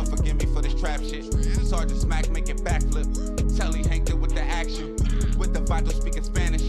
Lord forgive me for this trap shit. Sergeant Smack making backflip. Telly Hank with the action. With the vital speaking Spanish.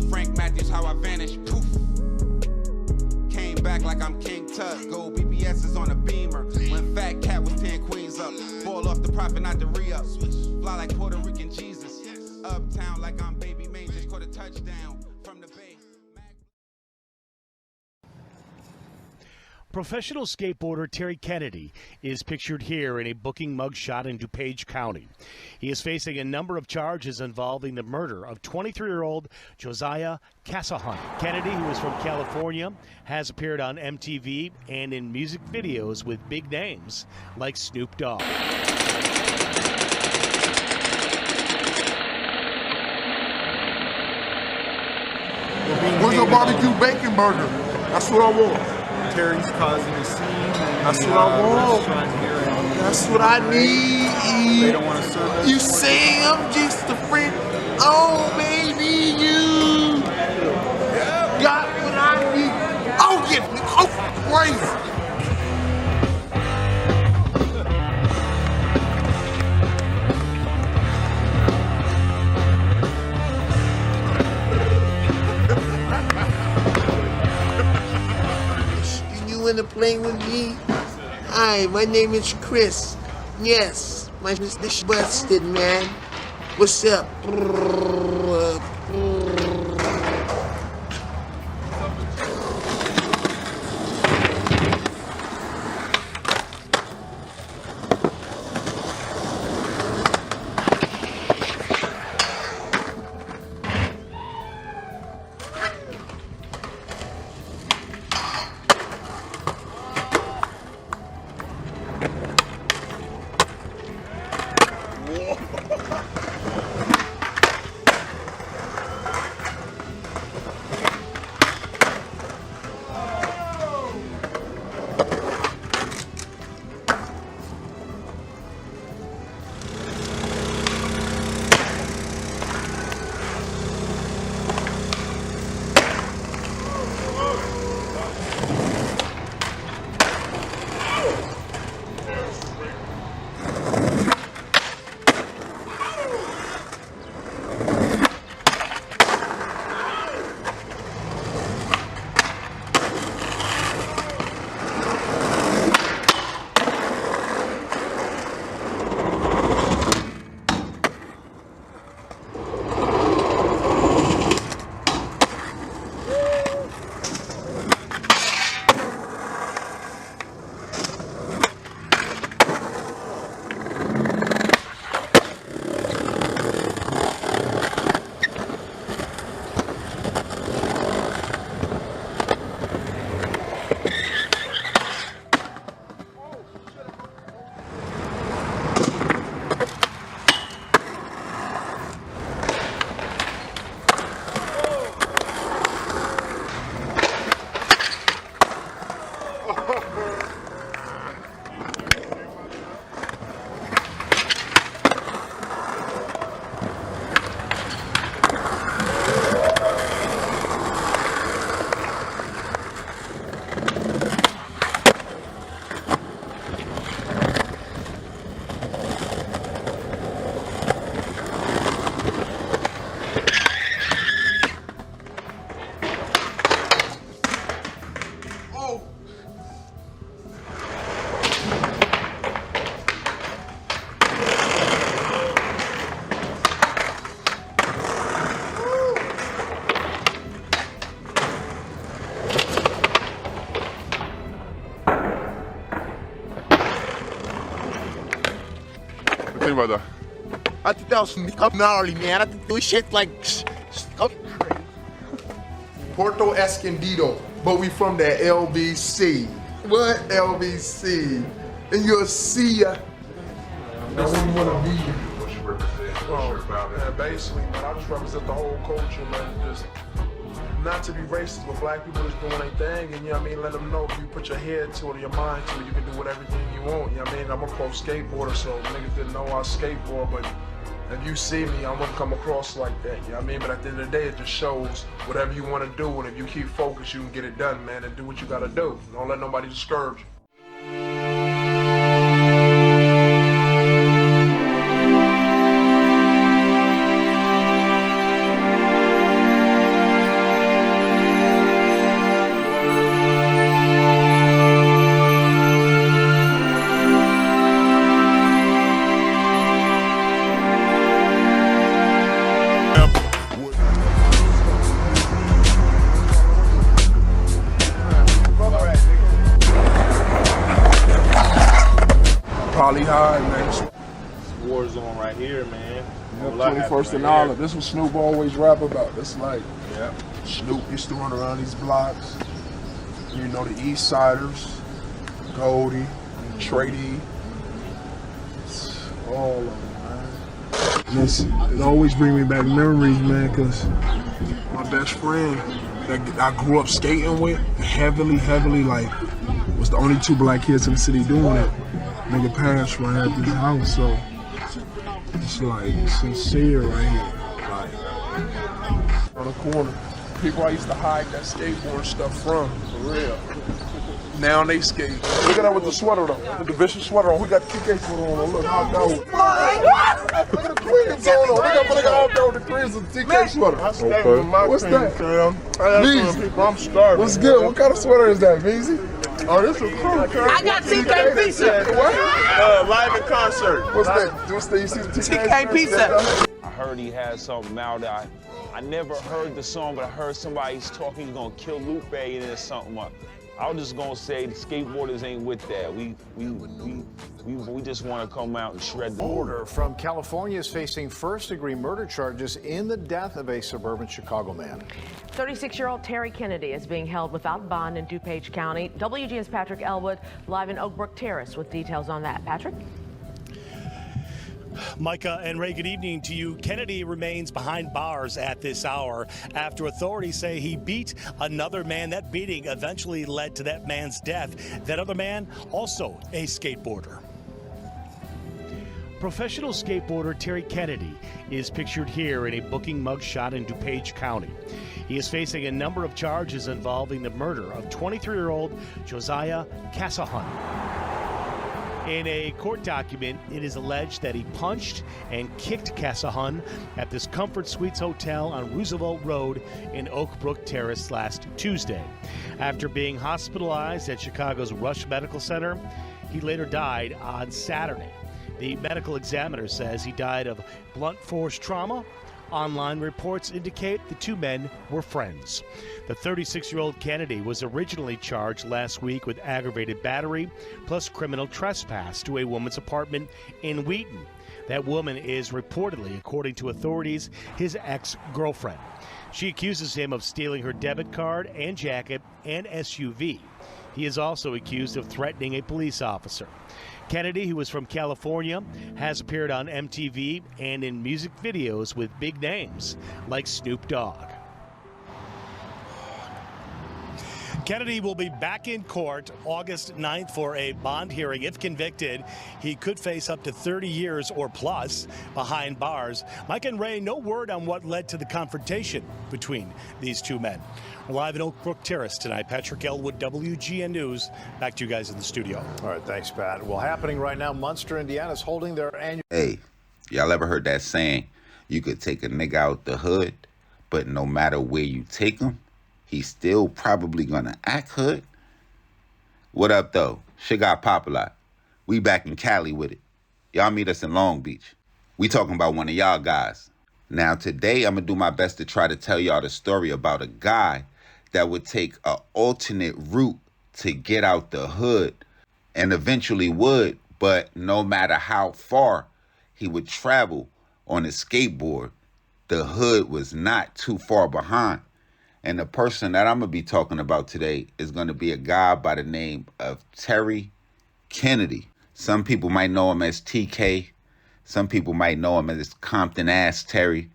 Frank Matthews, how I vanish. Poof. Came back like I'm King Tut. Gold BBS is on a beamer. When Fat Cat was 10 queens up. Ball off the profit, not the re-up. Fly like Puerto Rican Jesus. Uptown like I'm Baby May. Just caught a touchdown from the Bay. Professional skateboarder Terry Kennedy is pictured here in a booking mugshot in DuPage County. He is facing a number of charges involving the murder of 23-year-old Josiah Casahunt. Kennedy, who is from California, has appeared on MTV and in music videos with big names like Snoop Dogg. Where's your barbecue bacon burger? That's what I want. Terry's causing a scene. That's what I want. That's what I need. They don't want to serve us. You say I'm just a friend. Oh, baby, you got what I need. Oh, get me. Oh, crazy. Want to play with me? Hi, my name is Chris. Yes, my Mr. Busted, man. What's up? About that? I think that was gnarly, man. I think those shit like. Puerto Escondido, but we from that LBC. What? LBC. And you'll see ya. That's where you wanna be. Man, basically, man, I just represent the whole culture, man. Just not to be racist, but black people just doing their thing, and you know what I mean, let them know if you put your head to it or your mind to it, you can do whatever you want, you know what I mean? I'm a pro skateboarder, so niggas didn't know I skateboard, but if you see me, I'm gonna come across like that, you know what I mean? But at the end of the day, it just shows whatever you wanna do, and if you keep focused, you can get it done, man, and do what you gotta do. Don't let nobody discourage you. all right, man. It's war zone right here, man. Yep, A lot 21st happening and right all here. of this what Snoop always rap about. That's like Yep. Snoop used to run around these blocks. You know, the East Siders, Goldie, Trady, all of them, man. It always bring me back memories, man, because my best friend that I grew up skating with, heavily, like, was the only 2 black kids in the city doing it. Nigga parents right at this house, so it's like sincere right here. Like, on the corner. People I used to hide that skateboard stuff from, for real. Now they skate. Look at that with the sweater though. With the vicious sweater on. We got the TK sweater on. Look how that was. Look at the creams on. Look at all that with the creams and the TK sweater. I stay with my What's that? People, I'm starving. What's good? What kind of sweater is that, Beezy? Oh, this is cool. I got TK pizza. What? Live in concert. What's that? What's that? You see the TK pizza. I heard he had something out there. I never heard the song, but I heard somebody's talking he's gonna kill Lupe and there's something up. I was just gonna say the skateboarders ain't with that. We just wanna come out and shred the Border from California is facing first-degree murder charges in the death of a suburban Chicago man. 36-year-old Terry Kennedy is being held without bond in DuPage County. WGN's Patrick Elwood live in Oak Brook Terrace with details on that. Patrick? Micah and Ray, good evening to you. Kennedy remains behind bars at this hour after authorities say he beat another man. That beating eventually led to that man's death. That other man, also a skateboarder. Professional skateboarder Terry Kennedy is pictured here in a booking mugshot in DuPage County. He is facing a number of charges involving the murder of 23-year-old Josiah Casahunt. In a court document, it is alleged that he punched and kicked Casahunt at this Comfort Suites Hotel on Roosevelt Road in Oak Brook Terrace last Tuesday. After being hospitalized at Chicago's Rush Medical Center, he later died on Saturday. The medical examiner says he died of blunt force trauma. Online reports indicate the 2 men were friends. The 36-year-old Kennedy was originally charged last week with aggravated battery plus criminal trespass to a woman's apartment in Wheaton. That woman is reportedly, according to authorities, his ex-girlfriend. She accuses him of stealing her debit card and jacket and SUV. He is also accused of threatening a police officer. Kennedy, who is from California, has appeared on MTV and in music videos with big names like Snoop Dogg. Kennedy will be back in court August 9th for a bond hearing. If convicted, he could face up to 30 years or plus behind bars. Mike and Ray, no word on what led to the confrontation between these 2 men. We're live in Oak Brook Terrace tonight. Patrick Elwood, WGN News. Back to you guys in the studio. All right, thanks, Pat. Well, happening right now, Munster, Indiana is holding their annual... Hey, y'all ever heard that saying, you could take a nigga out the hood, but no matter where you take him, he's still probably gonna act hood? What up, though? Shit got Popalot. We back in Cali with it. Y'all meet us in Long Beach. We talking about one of y'all guys. Now, today, I'm gonna do my best to try to tell y'all the story about a guy that would take an alternate route to get out the hood and eventually would, but no matter how far he would travel on his skateboard, the hood was not too far behind. And the person that I'm going to be talking about today is going to be a guy by the name of Terry Kennedy. Some people might know him as TK. Some people might know him as Compton-Ass Terry.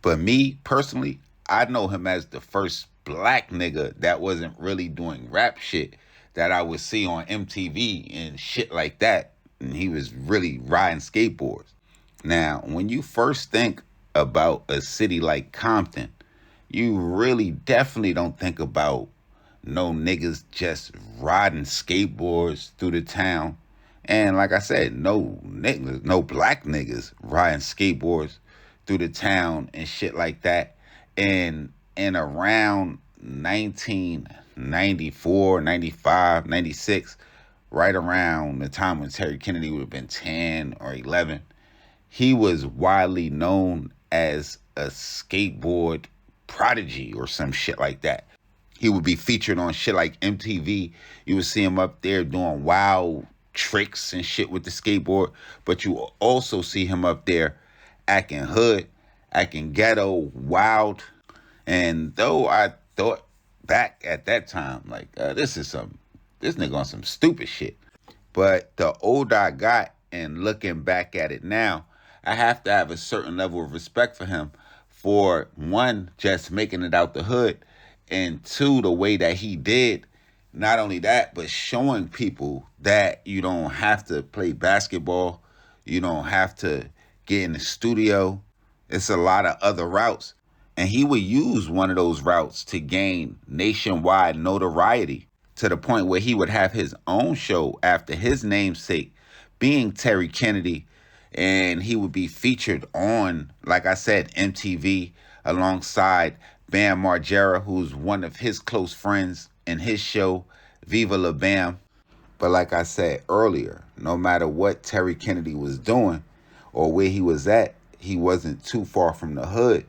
But me, personally, I know him as the first black nigga that wasn't really doing rap shit that I would see on MTV and shit like that. And he was really riding skateboards. Now, when you first think about a city like Compton, you really definitely don't think about no niggas just riding skateboards through the town. And like I said, no niggas, no black niggas riding skateboards through the town and shit like that. And around 1994, 95, 96, right around the time when Terry Kennedy would have been 10 or 11, he was widely known as a skateboard prodigy or some shit like that. He would be featured on shit like MTV. You would see him up there doing wild tricks and shit with the skateboard, but you also see him up there acting hood, acting ghetto, wild. And though I thought back at that time, like, this nigga on some stupid shit. But the older I got and looking back at it now, I have to have a certain level of respect for him for, one, just making it out the hood, and two, the way that he did. Not only that, but showing people that you don't have to play basketball, you don't have to get in the studio. It's a lot of other routes. And he would use one of those routes to gain nationwide notoriety to the point where he would have his own show after his namesake, being Terry Kennedy. And he would be featured on, like I said, MTV alongside Bam Margera, who's one of his close friends, in his show, Viva La Bam. But like I said earlier, no matter what Terry Kennedy was doing or where he was at, he wasn't too far from the hood.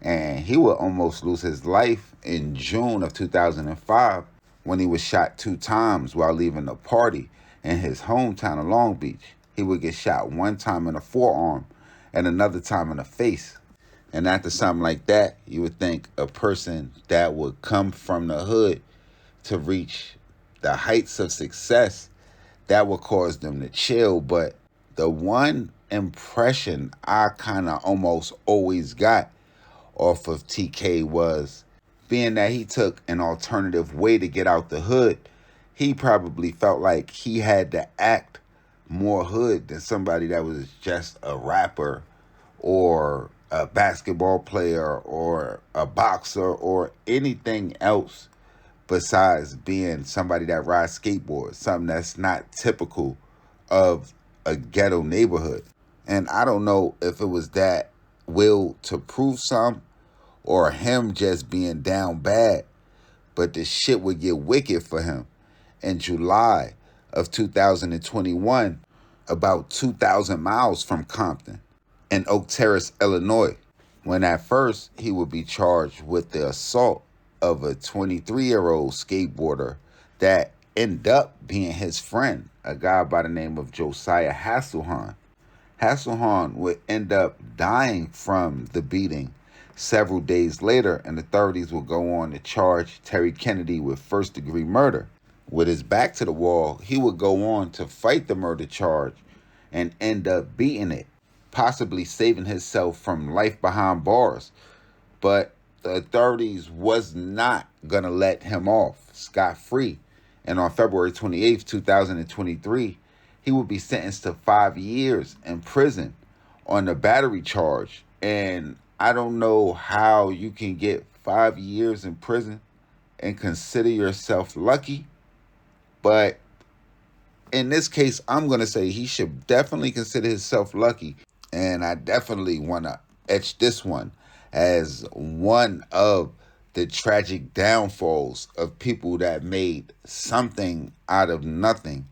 And he would almost lose his life in June of 2005 when he was shot 2 times while leaving a party in his hometown of Long Beach. He would get shot one time in the forearm and another time in the face. And after something like that, you would think a person that would come from the hood to reach the heights of success, that would cause them to chill. But the one impression I kind of almost always got off of TK was, being that he took an alternative way to get out the hood, he probably felt like he had to act more hood than somebody that was just a rapper or a basketball player or a boxer or anything else besides being somebody that rides skateboards, something that's not typical of a ghetto neighborhood. And I don't know if it was that will to prove something or him just being down bad, but the shit would get wicked for him. In July of 2021, about 2,000 miles from Compton, in Oak Terrace, Illinois, when at first he would be charged with the assault of a 23-year-old skateboarder that ended up being his friend, a guy by the name of Josiah Hasselhahn. Hasselhahn would end up dying from the beating several days later, and authorities will go on to charge Terry Kennedy with first-degree murder. With his back to the wall, he would go on to fight the murder charge and end up beating it, possibly saving himself from life behind bars. But the authorities was not going to let him off scot-free. And on February 28th, 2023, he would be sentenced to 5 years in prison on the battery charge. And I don't know how you can get 5 years in prison and consider yourself lucky. But in this case, I'm going to say he should definitely consider himself lucky. And I definitely want to etch this one as one of the tragic downfalls of people that made something out of nothing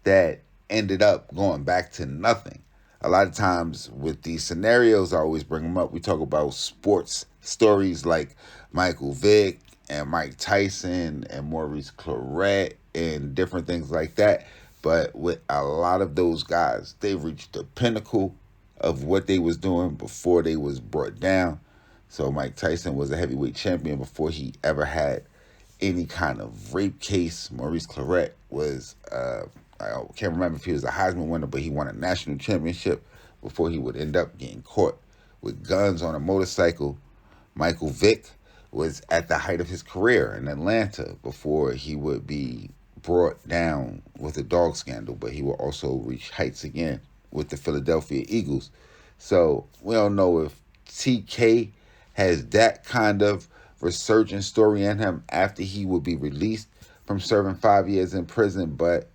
that ended up going back to nothing. A lot of times with these scenarios, I always bring them up. We talk about sports stories like Michael Vick and Mike Tyson and Maurice Claret and different things like that. But with a lot of those guys, they reached the pinnacle of what they was doing before they was brought down. So Mike Tyson was a heavyweight champion before he ever had any kind of rape case. Maurice Claret was, I can't remember if he was a Heisman winner, but he won a national championship before he would end up getting caught with guns on a motorcycle. Michael Vick was at the height of his career in Atlanta before he would be brought down with a dog scandal, but he will also reach heights again with the Philadelphia Eagles. So we don't know if TK has that kind of resurgent story in him after he would be released from serving 5 years in prison, but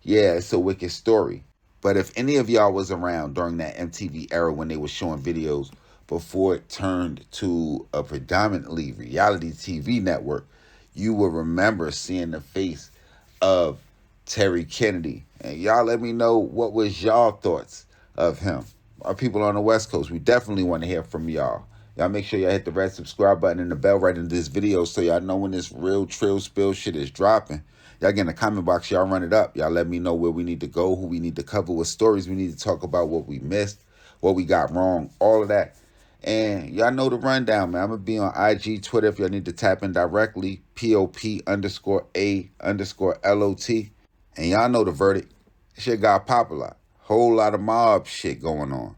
yeah, it's a wicked story. But if any of y'all was around during that MTV era when they were showing videos before it turned to a predominantly reality TV network, you will remember seeing the face of Terry Kennedy. And y'all let me know what was y'all thoughts of him. Our people on the West Coast, we definitely want to hear from y'all. Y'all make sure y'all hit the red subscribe button and the bell right into this video so y'all know when this real trill spill shit is dropping. Y'all get in the comment box, y'all run it up. Y'all let me know where we need to go, who we need to cover, what stories we need to talk about, what we missed, what we got wrong, all of that. And y'all know the rundown, man. I'm going to be on IG, Twitter if y'all need to tap in directly, POP_A_LOT. And y'all know the verdict. Shit got Popalot. Whole lot of mob shit going on.